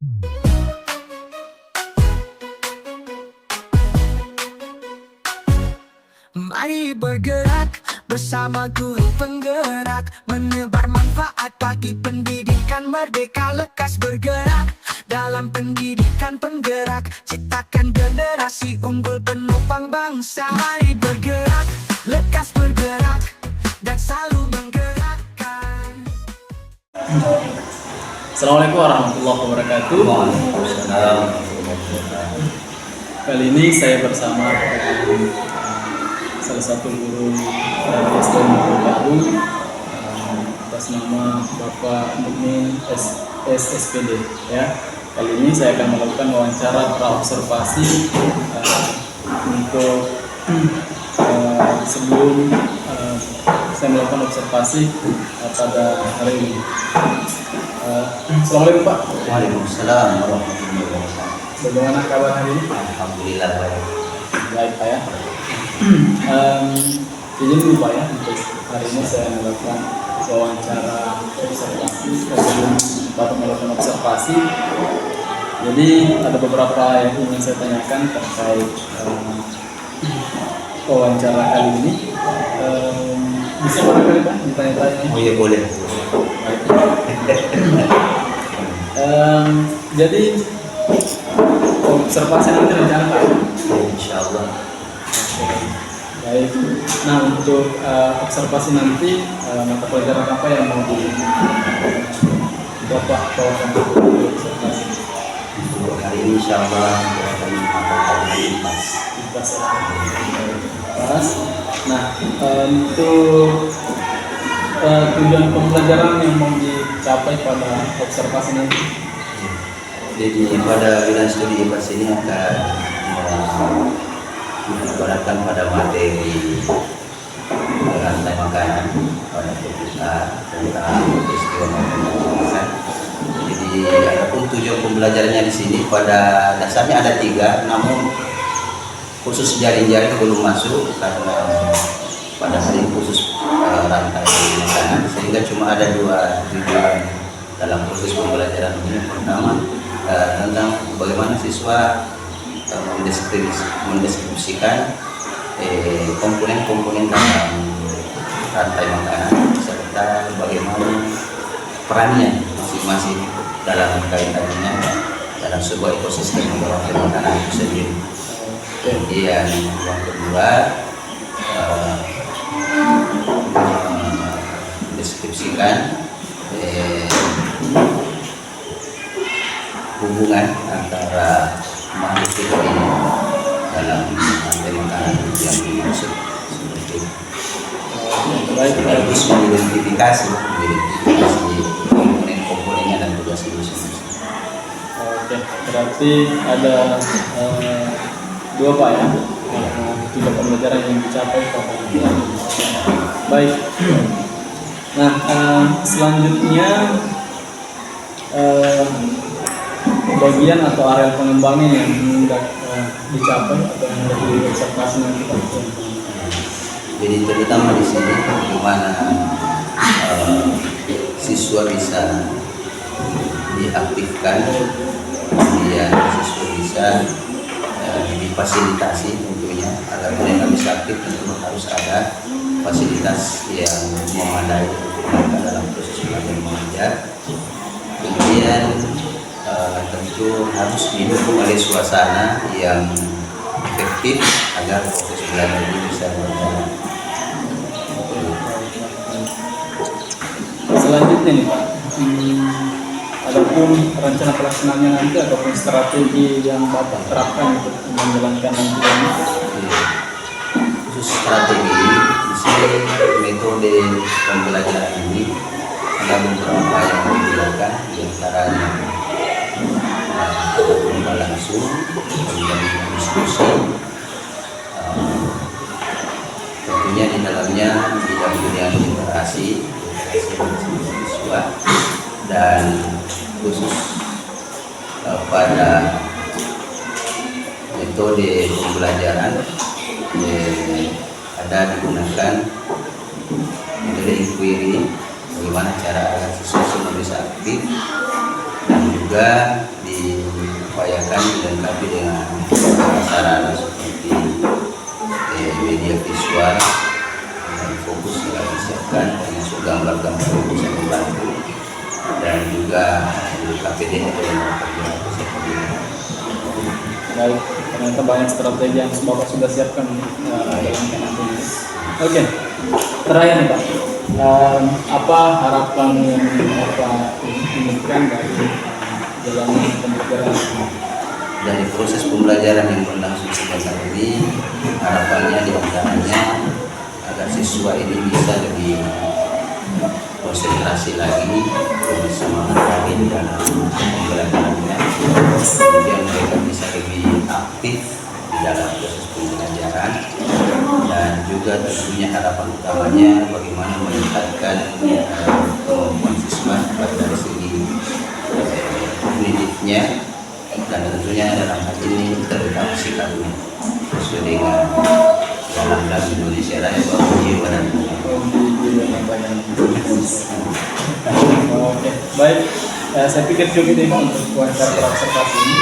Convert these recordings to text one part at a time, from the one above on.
Mari bergerak bersama guru penggerak, menebar manfaat bagi pendidikan merdeka. Lekas bergerak dalam pendidikan penggerak, ciptakan generasi unggul penopang bangsa. Mari bergerak, lekas bergerak, dan selalu menggerakkan. Assalamualaikum warahmatullahi wabarakatuh. Kali ini saya bersama salah satu guru SD baru atas nama Bapak Mukmin SSPD ya. Kali ini saya akan melakukan wawancara praobservasi untuk sebelum saya melakukan observasi pada hari ini. Assalamualaikum Pak. Waalaikumsalam warahmatullahi wabarakatuh. Bagaimana kabar hari ini? Alhamdulillah baik. Baik Pak ya. Izin dulu Pak ya, untuk hari ini saya melakukan wawancara observasi sebelum Bapak melakukan observasi. Jadi ada beberapa yang ingin saya tanyakan terkait wawancara kali ini. Bisa barangkali Pak ditanya-tanya? Oh iya boleh. Jadi observasi nanti rencana Pak? Insyaallah. Baik. Nah untuk observasi nanti mata pelajaran apa yang mau di Bapak bawakan untuk observasi? Untuk hari ini insyaallah kita akan mengadakan Pas. Nah untuk tujuan pembelajaran yang mau dicapai pada observasi nanti. Jadi pada bidang studi IPAS ini akan diibaratkan pada materi rantai makanan pada kita tentang peristiwa makanan. Jadi adapun tujuan pembelajarannya di sini pada dasarnya ada 3, namun khusus jaring-jaring belum masuk karena pada hari ini khusus rantai makanan, sehingga cuma ada 2 tujuan dalam proses pembelajaran ini. Pertama tentang bagaimana siswa mendeskripsikan komponen-komponen dalam rantai makanan serta bagaimana perannya masing-masing dalam kaitannya dalam sebuah ekosistem rantai makanan itu sendiri. Kemudian yang kedua mendeskripsikan hubungan antara makhluk hidup ini dalam rantai makanan yang dimaksud seperti itu. Baik. Harus mengidentifikasi komponen-komponennya dan tugasnya masing-masing. Oke, berarti ada 2 Pak ya, 3 pembelajaran yang dicapai pada hari ini. Baik. Nah selanjutnya bagian atau area pengembangan yang hendak dicapai atau yang hendak diobservasi nanti Pak. Jadi terutama di sini bagaimana siswa bisa diaktifkan, kemudian siswa bisa difasilitasi tentunya agar mereka bisa aktif. Tentu harus ada fasilitas yang memadai dalam proses belajar mengajar. Kemudian tentu harus didukung oleh suasana yang efektif agar proses belajar ini bisa berjalan. Selanjutnya nih Pak, adapun rencana pelaksanaannya nanti ataupun strategi yang Bapak terapkan untuk menjalankan nanti ini. Khusus strategi di sini metode pembelajaran ini ada beberapa yang digunakan, di antaranya lomba langsung, kemudian diskusi, tentunya di dalamnya bidang-bidang literasi siswa, dan khusus pada metode pembelajaran ada digunakan metode inquiry, bagaimana cara agar siswa semua bisa aktif, dan juga di siapkan dilengkapi dengan sarana seperti media visual dan fokus juga disiapkan, termasuk gambar-gambar fokus yang membantu, dan juga KPD atau yang seperti ini. Baik, ternyata banyak strategi yang Bapak sudah siapkan dalam nanti. Oke, terakhir nih Pak, apa harapan yang Bapak inginkan dari jalannya pembelajaran? Dari proses pembelajaran yang berlangsung sebentar ini, harapannya diantaranya agar siswa ini bisa lebih konsentrasi lagi, bisa menghargai dalam pembelajarannya, kemudian mereka bisa lebih aktif di dalam proses pembelajaran, dan juga tentunya harapan utamanya bagaimana meningkatkan kemampuan siswa dari segi kognitifnya, dan tentunya dalam hal ini terutama sikapnya sesuai dengan dalam Indonesia Raya bahwa jiwa dan Oke, baik. Saya pikir cukup ini untuk wawancara observasi ini.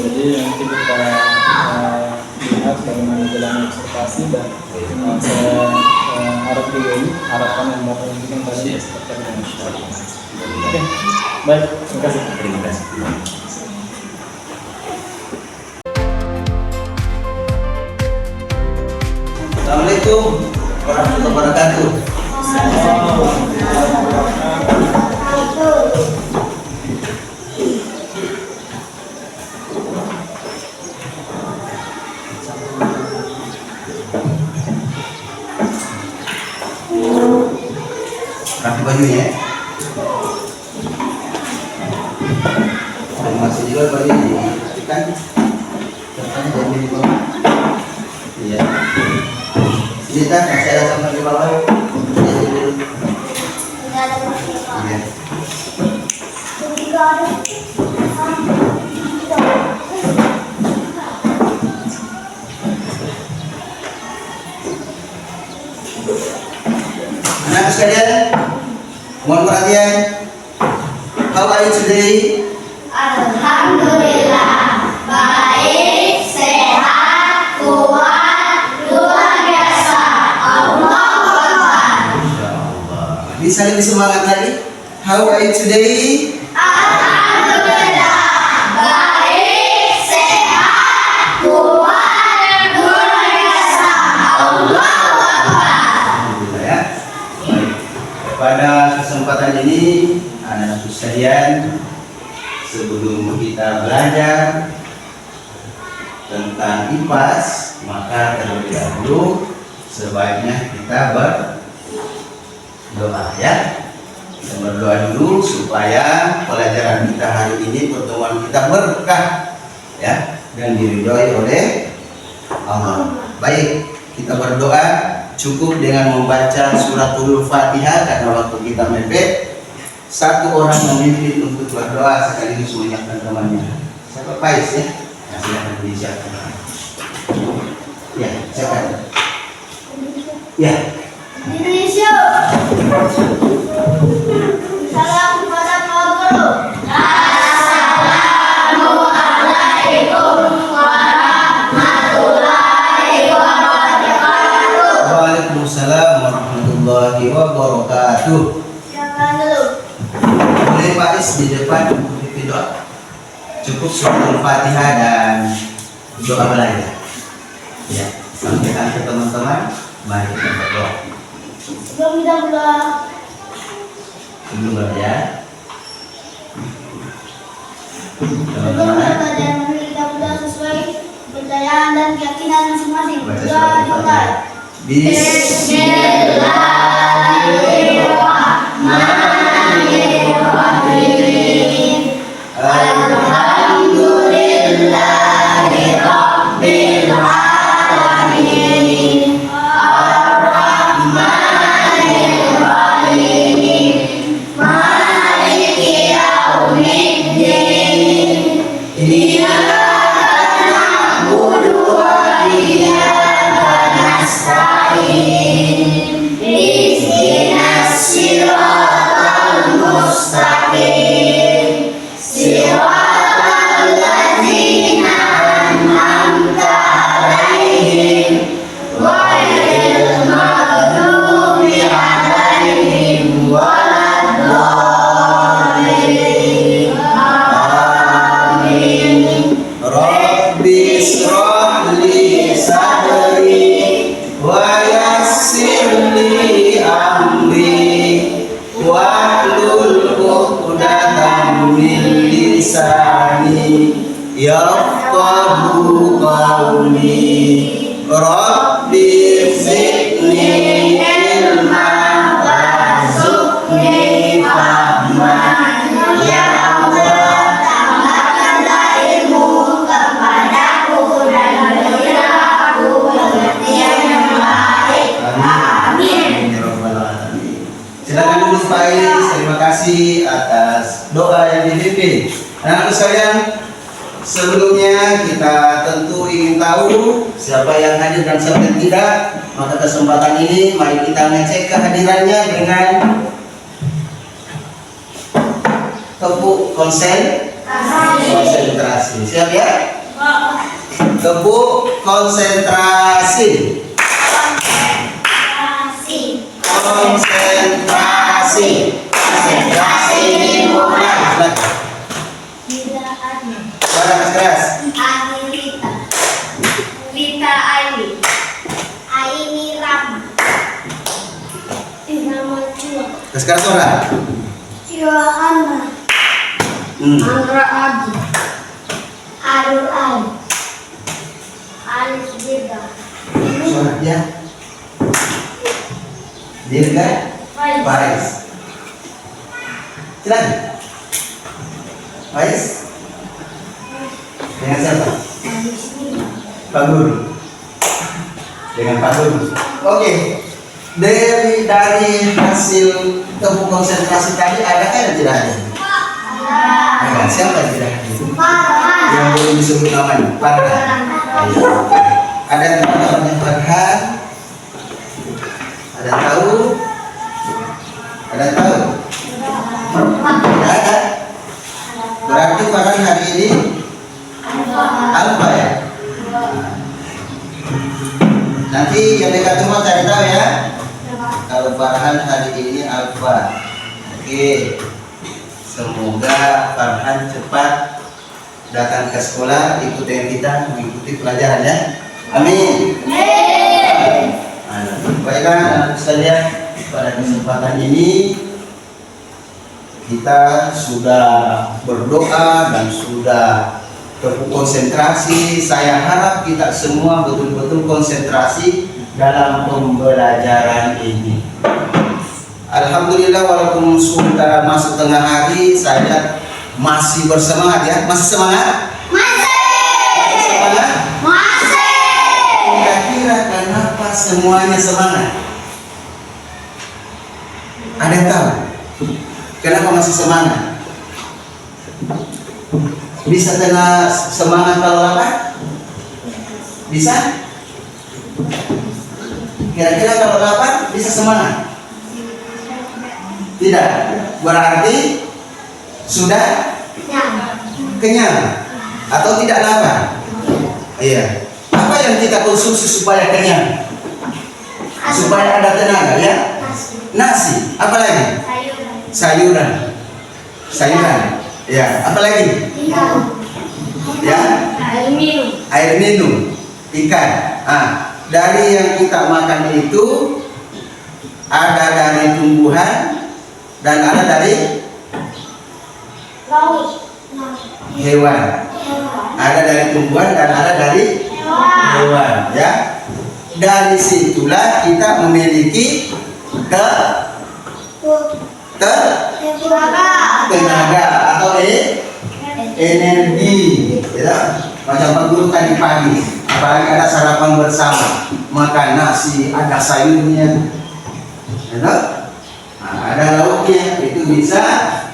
Jadi nanti kita lihat bagaimana jalan observasi, dan saya harap juga ini harapan yang Bapak inginkan tadi terkait dengan masyarakat. Oke, baik. Terima kasih. Terima kasih. Assalamualaikum warahmatullahi wabarakatuh. Rapi bajunya. Dan masih juga baju dirapikan. Contohnya dari di bawah. Iya. Ini kan masih ada sama di bawah. Iya. Anak sekalian, mohon perhatian. How are you today? Alhamdulillah, baik, sehat, kuat, luar biasa. Allahu Akbar. Insyaallah. Bisa lebih semangat lagi? How are you today? Alhamdulillah, baik, sehat, kuat, luar biasa. Allahu Akbar. Alhamdulillah ya. Baik. Pada kesempatan ini, anak-anak sekalian, sebelum kita belajar tentang IPAS, maka terlebih dahulu sebaiknya kita berdoa ya. Kita berdoa dulu supaya pelajaran kita hari ini, pertemuan kita berkah ya, dan diridhoi oleh Allah. Baik, kita berdoa cukup dengan membaca suratul Fatihah, karena waktu kita mepet. Satu orang memimpin untuk berdoa sekaligus menyiapkan temannya. Siapa Pais ya? Nah, silakan disiapkan. Ya, siapa? Ya. Indonesia. Salam kepada Pak Guru. Assalamualaikum warahmatullahi wabarakatuh. Waalaikumsalam warahmatullahi wabarakatuh. Silakan dulu. Boleh Pak Is di depan memimpin doa. Cukup suratul Fatihah dan doa belajar. Ya, sampaikan ke teman-teman. Mari kita berdoa. Sebelum kita berdoa, Sebelum belajar, sebelum teman-teman belajar mari kita berdoa sesuai kepercayaan dan keyakinan masing-masing. baca Doa suratul dimulai. Fatihah. Bismillahirrahmanirrahim. Alhamdulillahirabbil alamin. Ar-Rahmanir Rahim. Maliki yaumiddin. Iyyaka na'budu wa iyyaka nasta'in. Ihdinas siratal mustaqim. Siratal ladzina yafqahu qawli rabbi zidni ilma warzuqni fahman ya Allah. Tambahkanlah ilmu kepadaku dan berilah aku pengertian yang baik. Amin. Ya Rabbal Alamin. Silakan dulu Pak Ais, terima kasih atas doa yang dipimpin. Anak-anak sekalian, sebelumnya kita tentu ingin tahu siapa yang hadir dan siapa yang tidak. Maka kesempatan ini mari kita ngecek kehadirannya dengan tepuk konsentrasi. Siap ya? Tepuk konsentrasi. Konsentrasi. Konsentrasi dimulai. Suara keras. Rita Aini. Aini Rama. Irama Cua. Keras suara. Yohana. Andra Adi. Arul Ali. Alis Dirga. Suara ya. Dirga Faiz. Silakan. Faiz. Dengan siapa? Pak Guru. Dengan Pak Guru. Oke. Dari hasil tepuk konsentrasi tadi adakah yang tidak hadir? Ada. Siapa yang tidak hadir? Yang belum disebut namanya. Farhan. Ada yang tahu namanya Farhan? Ada yang tahu? Ada yang tahu? Tidak ada. Berarti Farhan hari ini Alfa ya. Nanti yang dekat rumah cari tahu ya. Kalau Farhan hari ini Alfa. Oke. Semoga Farhan cepat datang ke sekolah, ikut dengan kita mengikuti pelajarannya. Amin. Baiklah anak sekalian, pada kesempatan ini kita sudah berdoa dan sudah berkonsentrasi. Saya harap kita semua betul-betul konsentrasi dalam pembelajaran ini. Alhamdulillah, walaupun sudah masuk tengah hari, saya masih bersemangat ya. Masih semangat? Masih semangat? Masih. Kira-kira kenapa semuanya semangat? Ada yang tahu? Kenapa masih semangat? Bisa kena semangat kalau lapar? Bisa? Kira-kira kalau lapar bisa semangat? Tidak. Berarti sudah kenyang atau tidak lapar? Iya. Apa yang kita konsumsi supaya kenyang? Supaya ada tenaga ya? Nasi. Apa lagi? Sayuran. Sayuran. Ya. Apa lagi? Ya. Air minum. Ikan. Dari yang kita makan itu ada dari tumbuhan dan ada dari hewan. Ada dari tumbuhan dan ada dari hewan, ya. Dari situlah kita memiliki tenaga atau energi, ya. Macam Pak Guru tadi pagi, apalagi ada sarapan bersama, makan nasi, ada sayurnya, ya. Ada lauknya, itu bisa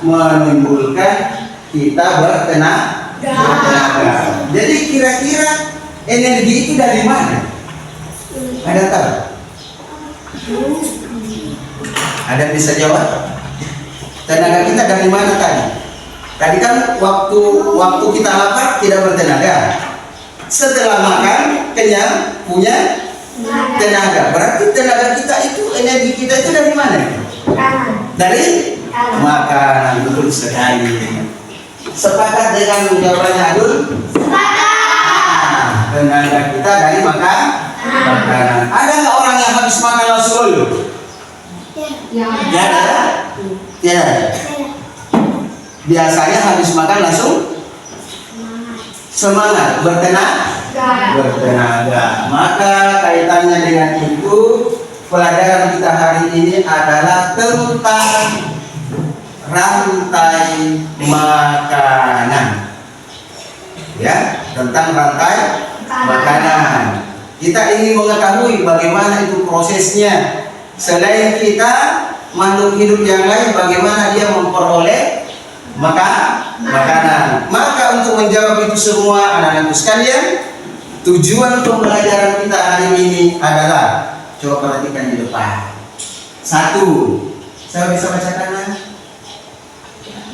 menimbulkan kita bertenaga. Jadi kira-kira energi itu dari mana? Ada tahu? Ada yang bisa jawab? Tenaga kita dari mana tadi? Tadi kan waktu kita lapar tidak bertenaga. Setelah makan kenyang punya tenaga. Berarti tenaga kita itu, energi kita itu dari mana? Dari makanan. Betul sekali. Sepakat dengan jawabannya Adul? Sepakat. Tenaga kita dari makanan. Ada nggak orang yang habis makan langsung loyo? Tidak ada. Biasanya habis makan langsung semangat, bertenaga. Maka kaitannya dengan itu, pelajaran kita hari ini adalah tentang rantai makanan. Ya, tentang rantai makanan. Kita ingin mengetahui bagaimana itu prosesnya. Selain kita, makhluk hidup yang lain bagaimana dia memperoleh makanan. Maka untuk menjawab itu semua anak-anakku sekalian, tujuan pembelajaran kita hari ini adalah, coba perhatikan di depan. 1. Saya bisa bacakan mana?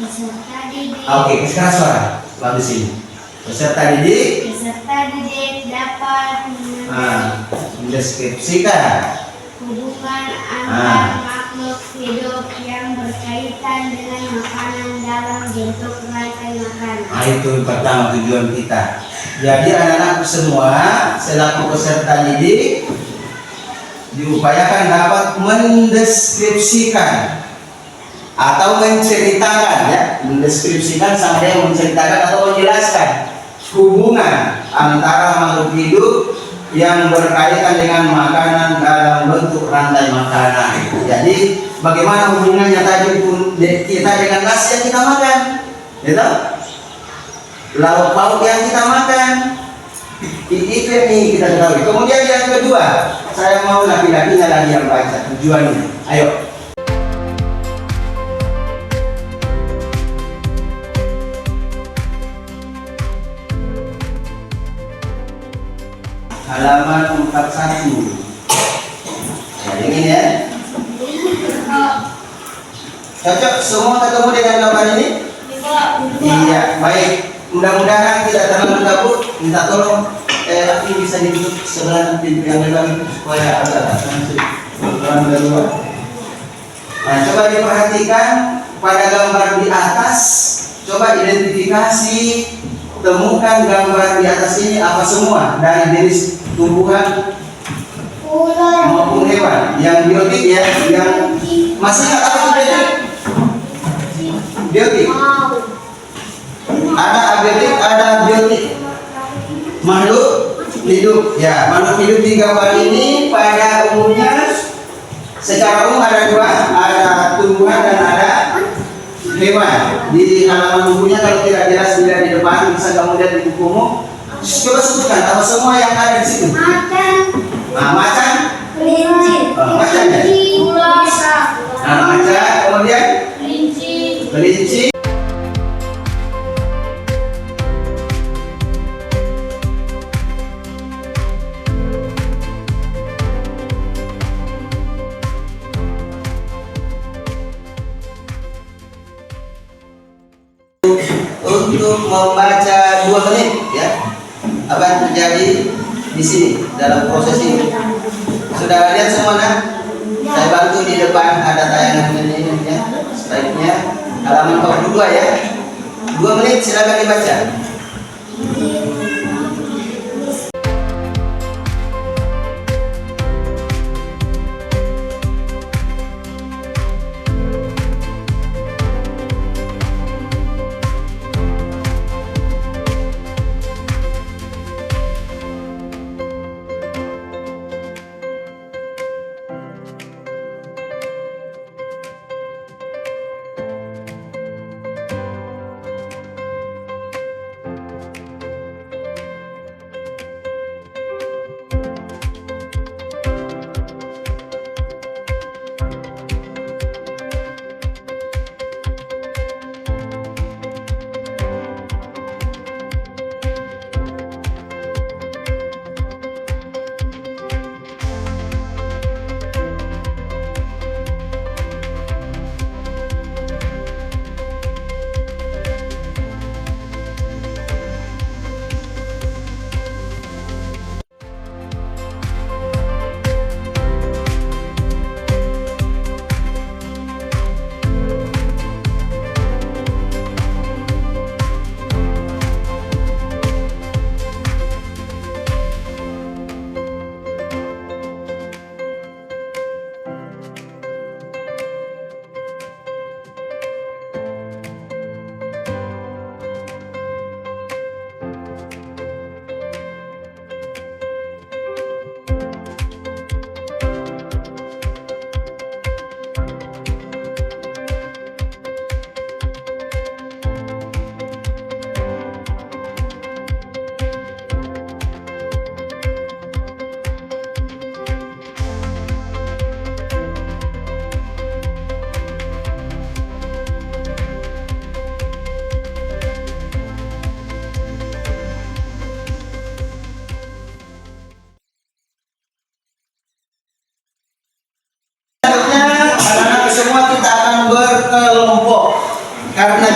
Peserta didik. Oke, sekarang suara. Bagus ini. Peserta didik dapat mendeskripsikan hubungan antar makhluk hidup yang berkaitan dengan makanan dalam bentuk rantai makanan. Itu pertama tujuan kita. Jadi anak-anak semua selaku peserta didik diupayakan dapat mendeskripsikan atau menceritakan, ya, mendeskripsikan sama yang menceritakan atau menjelaskan hubungan antara makhluk hidup yang berkaitan dengan makanan dalam bentuk rantai makanan. Jadi bagaimana hubungannya tadi pun kita dengan nasi yang kita makan, gitu? Lauk pauk yang kita makan, itu yang ingin kita ketahui. Kemudian yang kedua, saya mau laki-lakinya lagi yang baca tujuannya. Ayo. Halaman 41. Nah, ini ya. Cocok semua ketemu dengan gambar ini? Iya, baik. Mudah-mudahan tidak terlalu gabut. Minta tolong ini bisa ditutup sebelah pintu yang lebar supaya agak terang kedua. Nah, coba diperhatikan pada gambar di atas. Coba identifikasi, temukan gambar di atas ini apa semua dari jenis tumbuhan maupun hewan yang biotik, ya, yang masih nggak apa itu biotik. Ada abiotik, ada biotik. Makhluk hidup, ya, makhluk hidup di gambar ini pada umumnya secara umum ada dua, ada tumbuhan dan ada hewan. Di halaman bukunya kalau tidak jelas bila di depan bisa kamu lihat di bukumu. Coba sebutkan apa semua yang ada di situ. Macan, Macan, kelinci, macan ya. Macan, kemudian kelinci. Untuk membaca 2 menit, ya, apa yang terjadi di sini dalam proses ini. Sudah lihat semua, nah? Saya bantu di depan ada tayangan ini, ya, slide-nya halaman 42, ya. 2 menit silakan dibaca.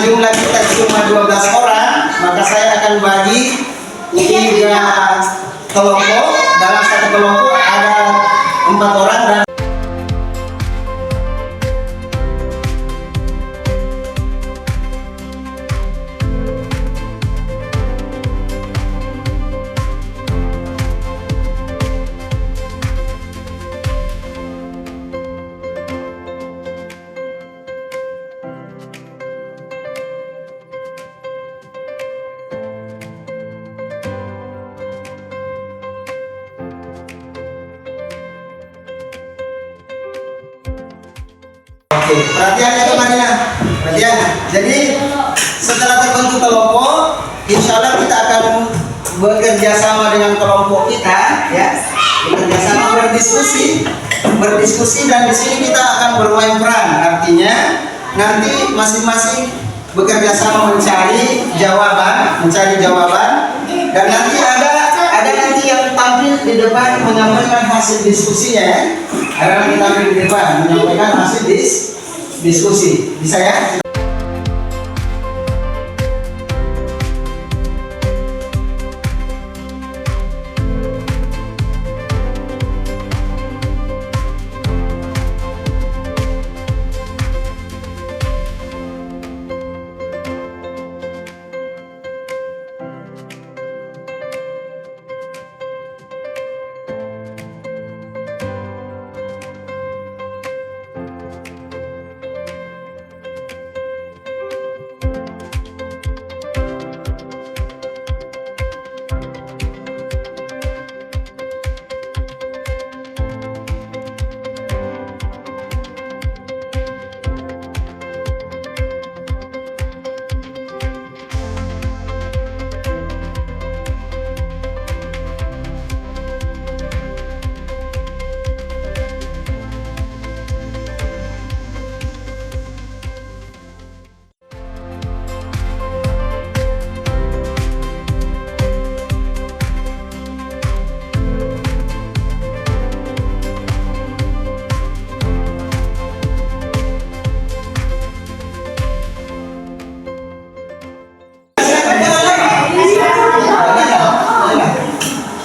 jumlah kita cuma 12 orang, maka saya akan bagi 3 kelompok. Dalam satu kelompok ada 4 orang dan oke, perhatian ya teman-teman. Perhatian. Jadi setelah terbentuk kelompok, insya Allah kita akan bekerja sama dengan kelompok kita, ya. Bekerja sama berdiskusi dan di sini kita akan bermain peran. Artinya nanti masing-masing bekerja sama mencari jawaban dan nanti ada nanti yang tampil di depan menyampaikan hasil diskusinya, ya. Ada nanti tampil di depan menyampaikan hasil diskusi. Bisa ya?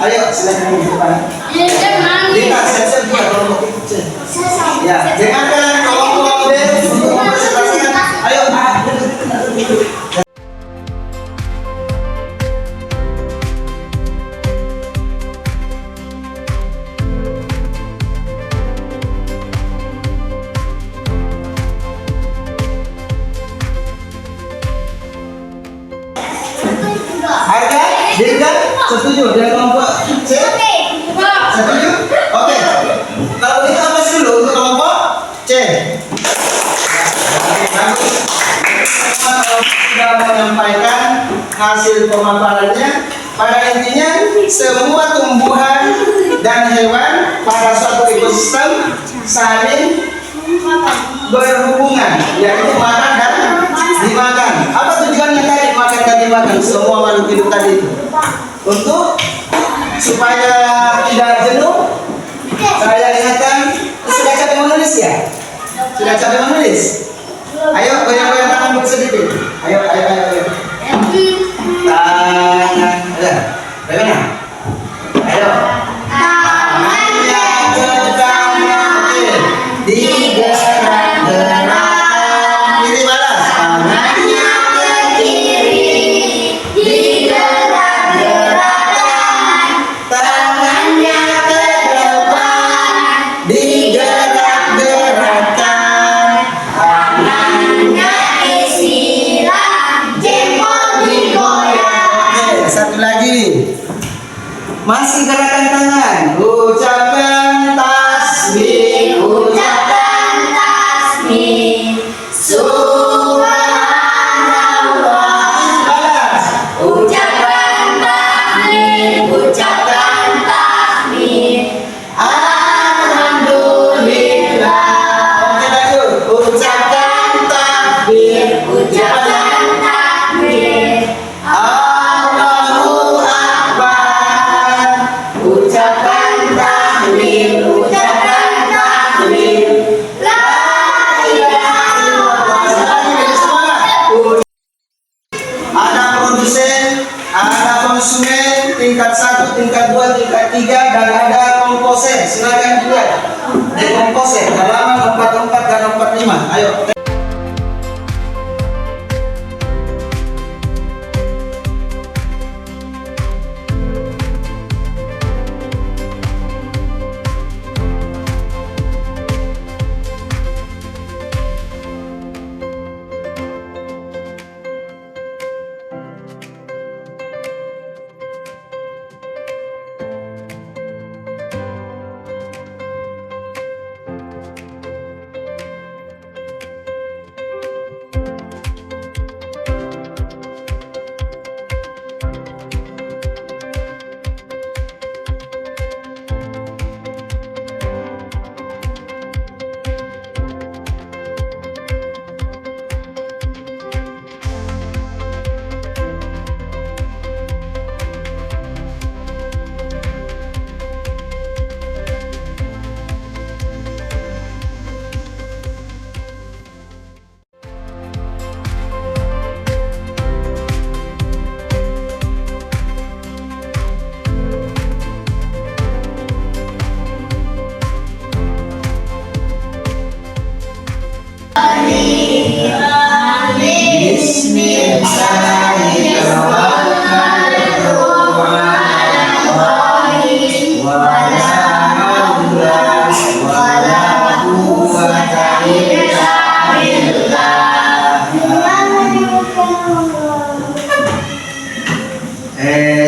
Ayo silakan di depan. Kita siap-siap buat kelompok kecil. Ya, dengarkan kelompok B untuk mempresentasikan. Ayo. Harga, Dirgan, setuju dengan kelompok C? Setuju? Oke. Kalau kita awas dulu untuk kelompok C. Sudah menyampaikan hasil pemaparannya. Pada intinya semua tumbuhan dan hewan pada suatu ekosistem saling berhubungan, yaitu makan dan dimakan. Apa tujuannya tadi makan dan dimakan semua makhluk hidup tadi itu? Untuk supaya tidak jenuh. Saya ingatkan, sudah capek menulis ya? Sudah capek menulis? Ayo goyang-goyang tangan dulu sedikit. Ayo. Tangan, bagaimana? Ayo. Tangannya ke kanan, digerak-gerakkan. Kiri balas. Tangannya ke kiri, digerak-gerakkan. Tangannya ke depan, digerak-gerakkan. Tangannya istirahat, jempol digoyang. Satu lagi. Masih gerakan tangan. Ucapkan tasbih, ucapkan tasbih. Subhanallah. Balas. Ucapkan takbir, ucapkan takbir. Alhamdulillah. Oke, lanjut. Ucapkan takbir, ucapkan takbir. Allahu Akbar. Ucapkan takbir. konsumen tingkat 1, tingkat 2, tingkat 3, dan ada komposer. Silakan dilihat. Komposer halaman 44 dan 45. Ayo.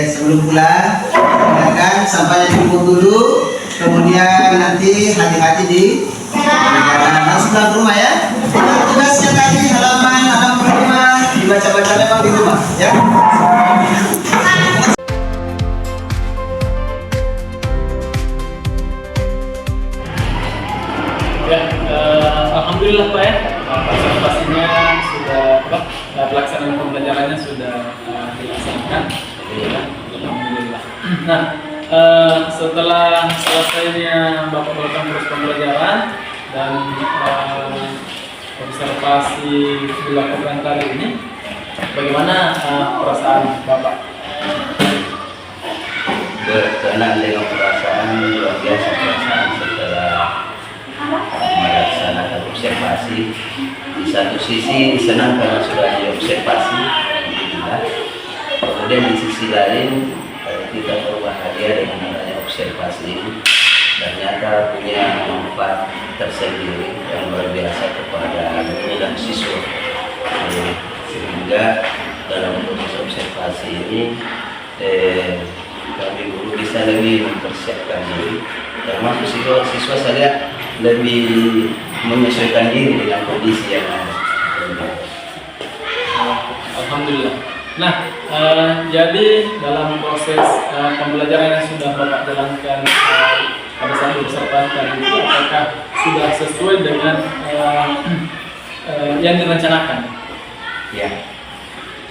Sebelum pulang, silakan sampahnya dijemput dulu, kemudian nanti hati-hati di perjalanan. Langsung pulang ke rumah ya. Tugasnya tadi halaman 45 dibaca-baca memang di rumah ya. Ya, alhamdulillah Pak ya, pastinya sudah pelaksanaan pembelajarannya sudah dilaksanakan. Ya, alhamdulillah. Nah, setelah selesainya Bapak melakukan proses pembelajaran dan observasi dilakukan kali ini, bagaimana perasaan Bapak? Berkenaan dengan perasaan luar biasa, perasaan setelah melaksanakan observasi. Di satu sisi senang karena sudah diobservasi, kemudian di sisi lain kita berbahagia dengan adanya observasi ini. Ternyata punya manfaat tersendiri yang luar biasa kepada guru dan siswa. Sehingga dalam proses observasi ini kami guru bisa lebih mempersiapkan diri, termasuk siswa saya lihat lebih menyesuaikan diri dengan kondisi yang ada. Alhamdulillah. Nah, jadi dalam proses pembelajaran yang sudah Bapak jalankan pada saat observasi itu, apakah sudah sesuai dengan yang direncanakan? Ya.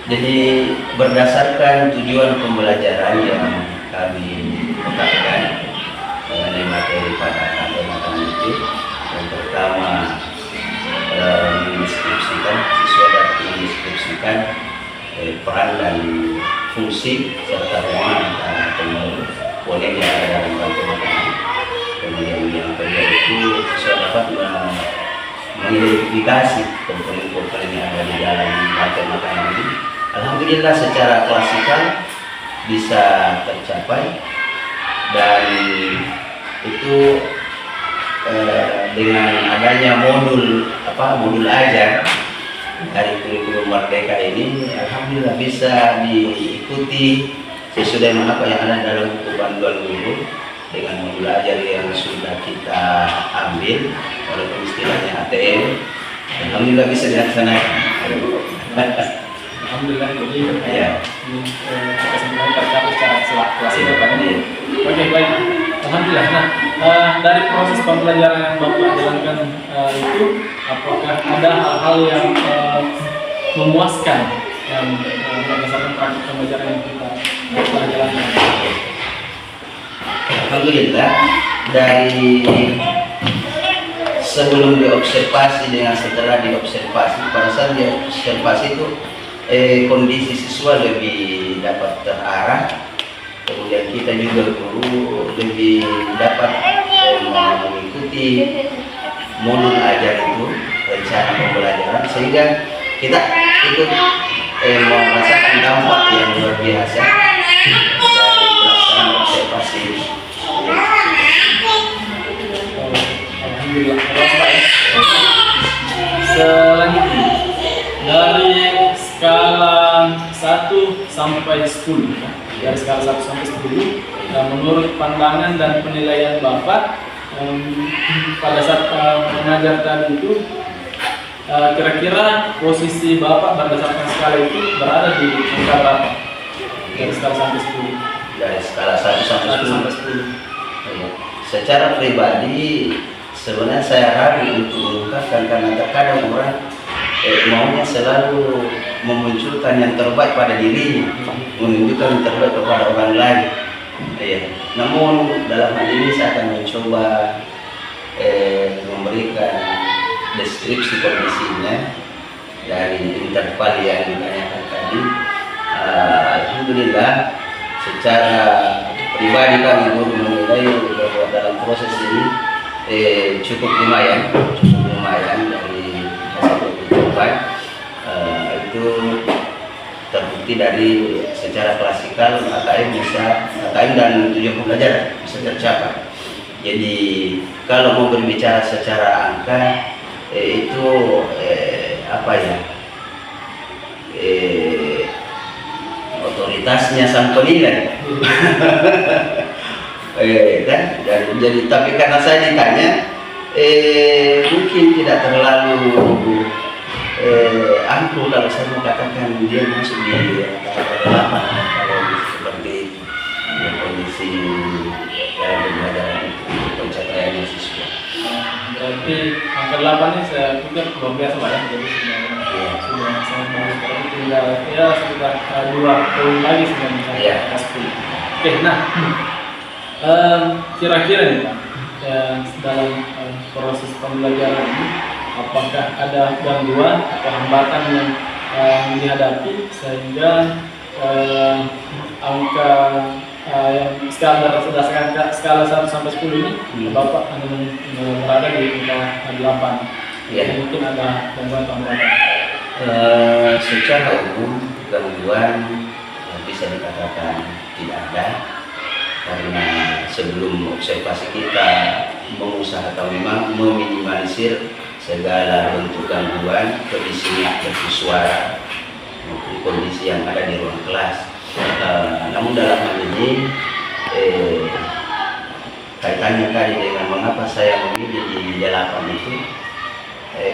Jadi berdasarkan tujuan pembelajaran yang kami tetapkan mengenai materi pada makanan itu, yang pertama mendeskripsikan, siswa dapat mendeskripsikan peran dan fungsi serta ruang antara komponen yang ada dalam bantu makanan. Kemudian yang kedua itu siswa dapat mengidentifikasi komponen-komponen yang ada di dalam bantu makanan ini. Alhamdulillah secara klasikal bisa tercapai, dan itu dengan adanya modul ajar dari kurikulum Merdeka ini, alhamdulillah bisa diikuti sesuai dengan apa yang ada dalam buku panduan guru dengan modul ajar yang sudah kita ambil oleh istilahnya ATM. Alhamdulillah bisa dilaksanakan. Alhamdulillah, jadi ya. Ini kesimpulan tercapai secara klasik Pak ini. Oke, baik. Alhamdulillah. Nah, dari proses pembelajaran yang Bapak jalankan itu, apakah ada hal-hal yang memuaskan yang berdasarkan praktik pembelajaran yang kita jalankan? Alhamdulillah, dari sebelum diobservasi dengan setelah diobservasi, pada saat diobservasi itu kondisi siswa lebih dapat terarah terarah. Kemudian kita juga guru lebih dapat mengikuti modul ajar itu, rencana pembelajaran, sehingga kita ikut merasakan dampak yang luar biasa dari pelaksanaan observasi. Alhamdulillah. Selanjutnya dari skala 1 sampai 10, dari skala 1 sampai 10, menurut pandangan dan penilaian Bapak pada saat mengajar tadi itu, kira-kira posisi Bapak berdasarkan skala itu berada di angka berapa? Dari skala sampai 10. Dari skala 1 sampai 10. Iya. Secara pribadi sebenarnya saya ragu untuk mengungkapkan, karena terkadang orang maunya selalu memunculkan yang terbaik pada dirinya, menunjukkan yang terbaik kepada orang lain. Iya. Namun dalam hal ini saya akan mencoba memberikan deskripsi kondisinya dari interval yang ditanyakan tadi. Alhamdulillah, secara pribadi kami guru menilai bahwa dalam proses ini cukup lumayan dari hasil penelitian. Itu terbukti dari secara klasikal AKM dan tujuan pembelajaran bisa tercapai. Jadi kalau mau berbicara secara angka itu otoritasnya sang penilai. Kan? Jadi tapi karena saya ditanya, mungkin tidak terlalu ampuh kalau saya mau katakan dia masuk di antara 8 kalau seperti kondisi dalam pembelajaran pencapaian siswa. Berarti angka 8 ini saya pikir luar biasa Pak ya. Jadi sudah sangat bagus. Berarti tinggal ya sekitar 2 tahun lagi sebenarnya Iya. angka 10. Oke, nah kira-kira nih Pak, dalam proses pembelajaran ini, apakah ada gangguan atau hambatan yang dihadapi sehingga angka yang berdasarkan skala 1 sampai 10 ini Bapak berada di angka 8. Iya. Mungkin ada gangguan atau hambatan. Secara umum gangguan bisa dikatakan tidak ada, karena sebelum observasi kita mengusahakan memang meminimalisir segala bentuk gangguan kondisi suara maupun kondisi yang ada di ruang kelas. Namun dalam hal ini kaitannya tadi dengan mengapa saya memilih di 8 itu,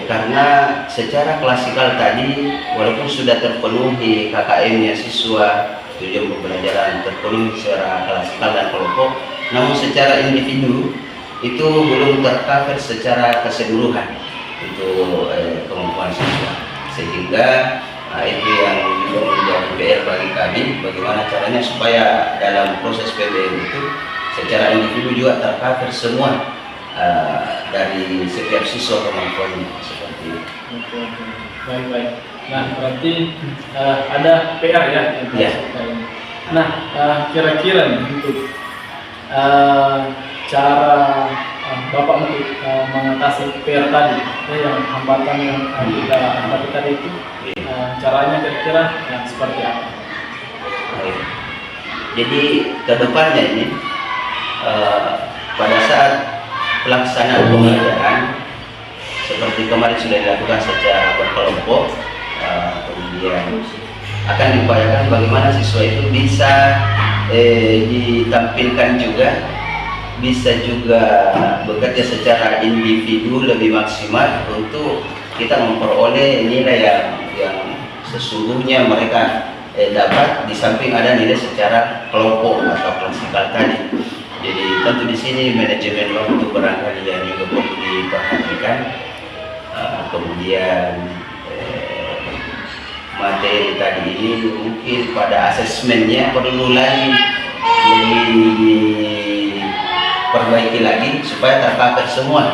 karena secara klasikal tadi walaupun sudah terpenuhi KKM-nya siswa, tujuan pembelajaran terpenuhi secara klasikal dan kelompok, namun secara individu itu belum tercover secara keseluruhan untuk kemampuan siswa, sehingga itu yang juga menjadi PR bagi kami, bagaimana caranya supaya dalam proses PBM itu secara individu juga tercover semua dari setiap siswa kemampuannya seperti itu. Baik. Nah, berarti ada PR ya? Iya. Nah, kira-kira nih untuk cara Bapak untuk mengatasi PR tadi, yang hambatan yang kita hadapi tadi itu, caranya kira-kira seperti apa? Baik. Jadi kedepannya ini pada saat pelaksanaan pembelajaran seperti kemarin sudah dilakukan secara berkelompok, kemudian akan diupayakan bagaimana siswa itu bisa ditampilkan juga, bisa juga bekerja secara individu lebih maksimal untuk kita memperoleh nilai yang sesungguhnya mereka dapat, di samping ada nilai secara kelompok atau klasikal tadi. Jadi tentu di sini manajemen waktu barangkali yang juga perlu diperhatikan. Kemudian materi tadi ini mungkin pada asesmennya perlu lagi diperbaiki lagi supaya tercover semua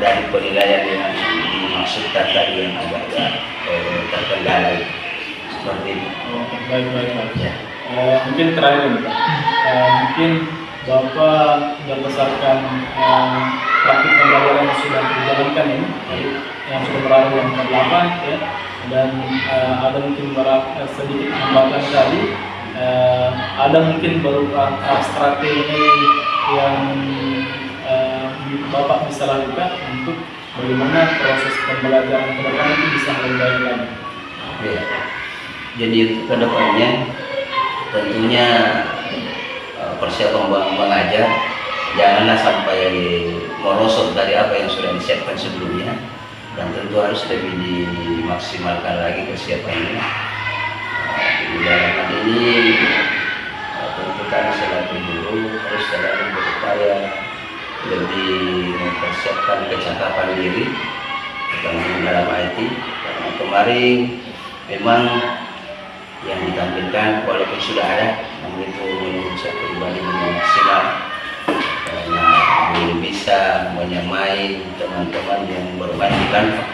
dari penilaian yang dimaksudkan tadi yang agak terkendala. seperti itu. Oh, baik. Ya. Mungkin terakhir nih, Pak. Mungkin Bapak berdasarkan praktik pembelajaran yang sudah dijalankan ini, yang sudah berada yang ke-8 ya, dan ada mungkin sedikit hambatan tadi, ada mungkin berupa strategi yang Bapak bisa lakukan untuk bagaimana proses pembelajaran ke depan itu bisa lebih baik lagi. Ya. Jadi untuk kedepannya tentunya persiapan mengajar janganlah sampai merosot dari apa yang sudah disiapkan sebelumnya, dan tentu harus lebih dimaksimalkan lagi persiapannya. Di dalam hal ini tentu kami selaku guru harus selalu berupaya lebih mempersiapkan kecakapan diri terutama dalam IT, karena kemarin memang yang ditampilkan walaupun sudah ada, namun itu menurut saya pribadi belum maksimal karena belum bisa menyamai teman-teman yang bermain di Canva.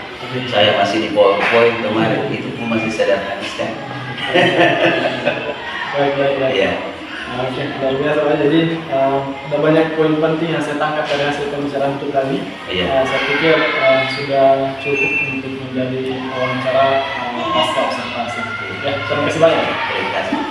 Saya masih di PowerPoint kemarin, itu pun masih sederhana sekali. Baik. Ya. Oke, luar biasa Pak. Jadi ada banyak poin penting yang saya tangkap dari hasil pembicaraan itu tadi. Iya. Saya pikir sudah cukup untuk menjadi wawancara pasca observasi. Ya, terima kasih banyak. Terima kasih.